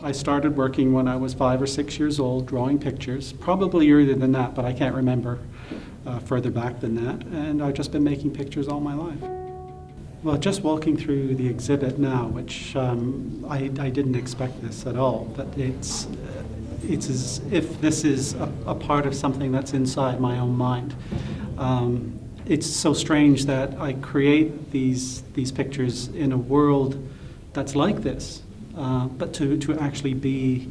I started working when I was 5 or 6 years old, drawing pictures, probably earlier than that, but I can't remember further back than that, and I've just been making pictures all my life. Well, just walking through the exhibit now, which I didn't expect this at all, but it's as if this is a part of something that's inside my own mind. It's so strange that I create these pictures in a world that's like this, but to actually be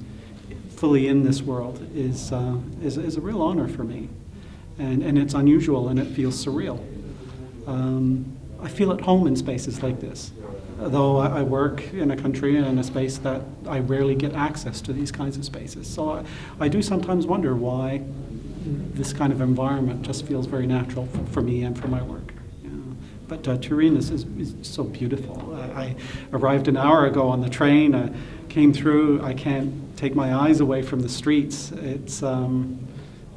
fully in this world is a real honor for me, and it's unusual and it feels surreal. I feel at home in spaces like this, though I work in a country and in a space that I rarely get access to these kinds of spaces. So I do sometimes wonder why this kind of environment just feels very natural for me and for my work. Yeah. But Turin is so beautiful. I arrived an hour ago on the train, came through, I can't take my eyes away from the streets. It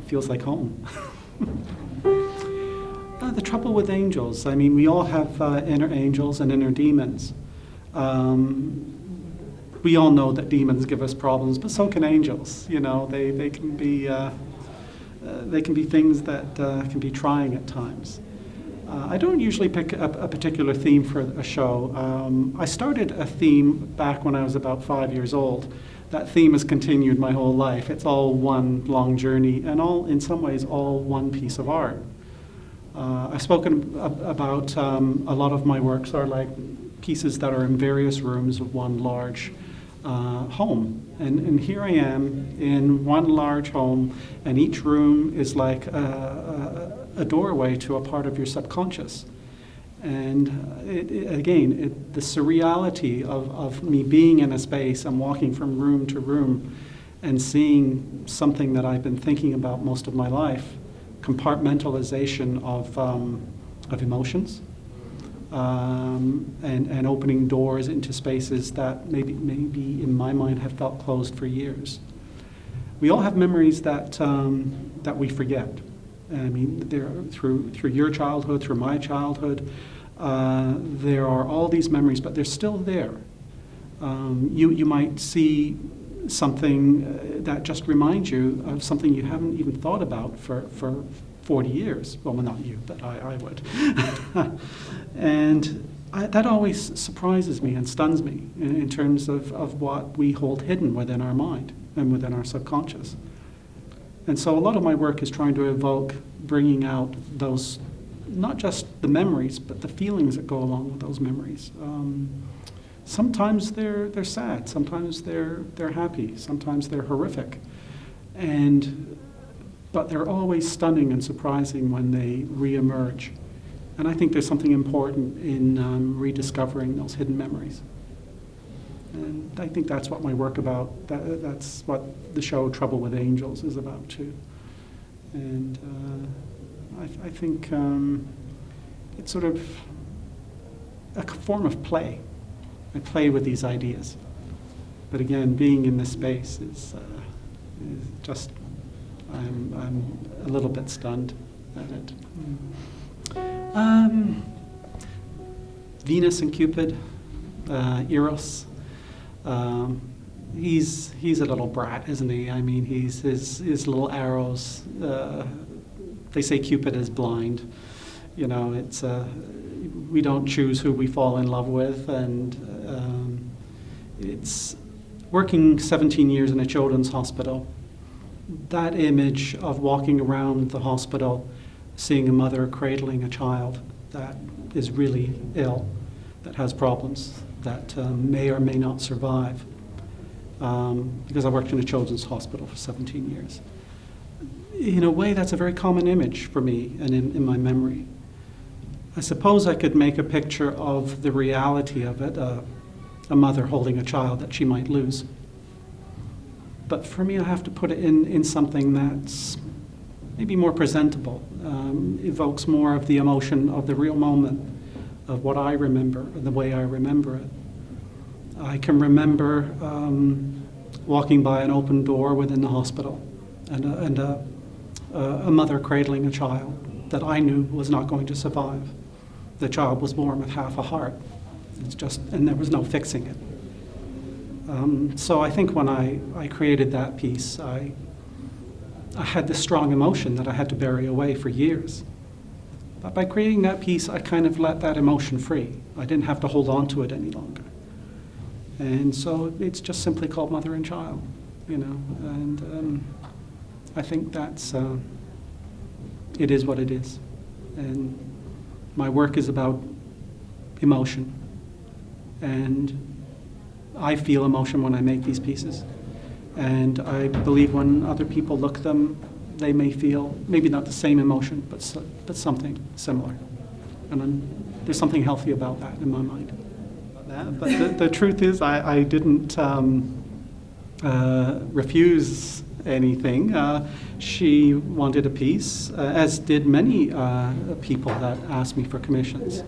feels like home. The trouble with angels, I mean, we all have inner angels and inner demons. We all know that demons give us problems, but so can angels. You know, they can be things that can be trying at times. I don't usually pick a particular theme for a show. I started a theme back when I was about 5 years old. That theme has continued my whole life. It's all one long journey, and in some ways, all one piece of art. I've spoken about a lot of my works are like pieces that are in various rooms of one large home. And here I am in one large home, and each room is like a doorway to a part of your subconscious. And the surreality of me being in a space and walking from room to room and seeing something that I've been thinking about most of my life, compartmentalization of emotions, and opening doors into spaces that maybe in my mind have felt closed for years. We all have memories that we forget. I mean, through your childhood, through my childhood, there are all these memories, but they're still there. You might see something that just reminds you of something you haven't even thought about for 40 years. Well, not you, but I would. And that always surprises me and stuns me in terms of what we hold hidden within our mind and within our subconscious. And so a lot of my work is trying to evoke bringing out those, not just the memories, but the feelings that go along with those memories. Sometimes they're sad, sometimes they're happy, sometimes they're horrific, but they're always stunning and surprising when they reemerge. And I think there's something important in rediscovering those hidden memories. And I think that's what my work about. That's what the show Trouble with Angels is about too. And I think it's sort of a form of play. I play with these ideas, but again, being in this space is just I'm a little bit stunned at it. Venus and Cupid, Eros. He's a little brat, isn't he? I mean, his little arrows. They say Cupid is blind. You know, it's we don't choose who we fall in love with, and it's working 17 years in a children's hospital. That image of walking around the hospital, seeing a mother cradling a child that is really ill, that has problems, that may or may not survive, because I worked in a children's hospital for 17 years. In a way, that's a very common image for me and in my memory. I suppose I could make a picture of the reality of it, a mother holding a child that she might lose. But for me, I have to put it in something that's maybe more presentable, evokes more of the emotion of the real moment, of what I remember, the way I remember it. I can remember walking by an open door within the hospital and a mother cradling a child that I knew was not going to survive. The child was born with half a heart, It's just, and there was no fixing it. So I think when I created that piece, I had this strong emotion that I had to bury away for years. But by creating that piece, I kind of let that emotion free. I didn't have to hold on to it any longer. And so it's just simply called Mother and Child, you know. And I think that's, it is what it is. And my work is about emotion. And I feel emotion when I make these pieces. And I believe when other people look at them, they may feel, maybe not the same emotion, but something similar. And there's something healthy about that in my mind. But the truth is, I didn't refuse anything. She wanted a piece, as did many people that asked me for commissions.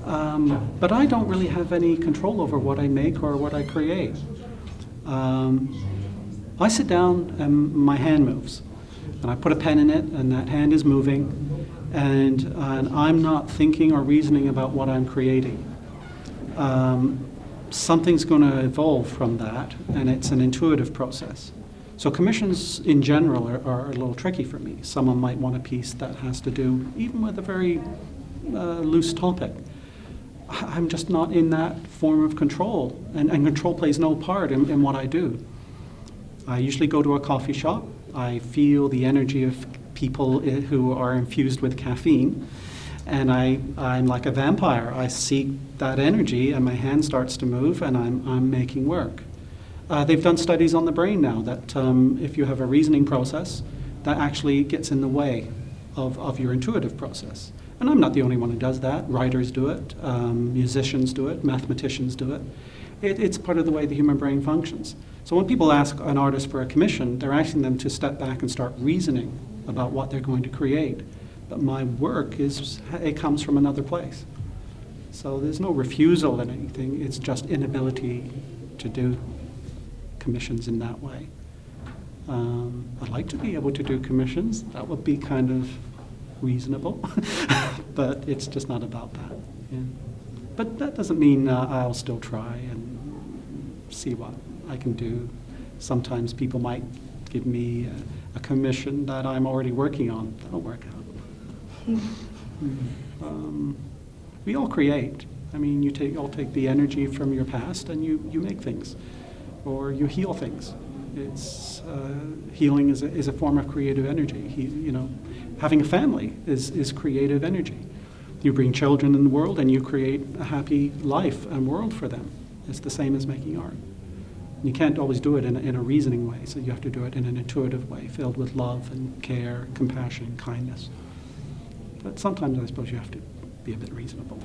But I don't really have any control over what I make or what I create. I sit down and my hand moves. And I put a pen in it, and that hand is moving, and I'm not thinking or reasoning about what I'm creating. Something's going to evolve from that, and it's an intuitive process. So commissions in general are a little tricky for me. Someone might want a piece that has to do even with a very loose topic. I'm just not in that form of control, and control plays no part in what I do. I usually go to a coffee shop. I feel the energy of people who are infused with caffeine, and I'm like a vampire. I seek that energy, and my hand starts to move, and I'm making work. They've done studies on the brain now that if you have a reasoning process, that actually gets in the way of your intuitive process. And I'm not the only one who does that. Writers do it, musicians do it, mathematicians do it. It's part of the way the human brain functions. So when people ask an artist for a commission, they're asking them to step back and start reasoning about what they're going to create. But my work it comes from another place. So there's no refusal in anything. It's just inability to do commissions in that way. I'd like to be able to do commissions. That would be kind of reasonable, but it's just not about that. Yeah. But that doesn't mean I'll still try and see what I can do. Sometimes people might give me a commission that I'm already working on. That'll work out. We all create. I mean, you all take the energy from your past and you make things, or you heal things. It's healing is a form of creative energy. Having a family is creative energy. You bring children in the world and you create a happy life and world for them. It's the same as making art. You can't always do it in a reasoning way, so you have to do it in an intuitive way, filled with love and care, compassion, kindness. But sometimes I suppose you have to be a bit reasonable.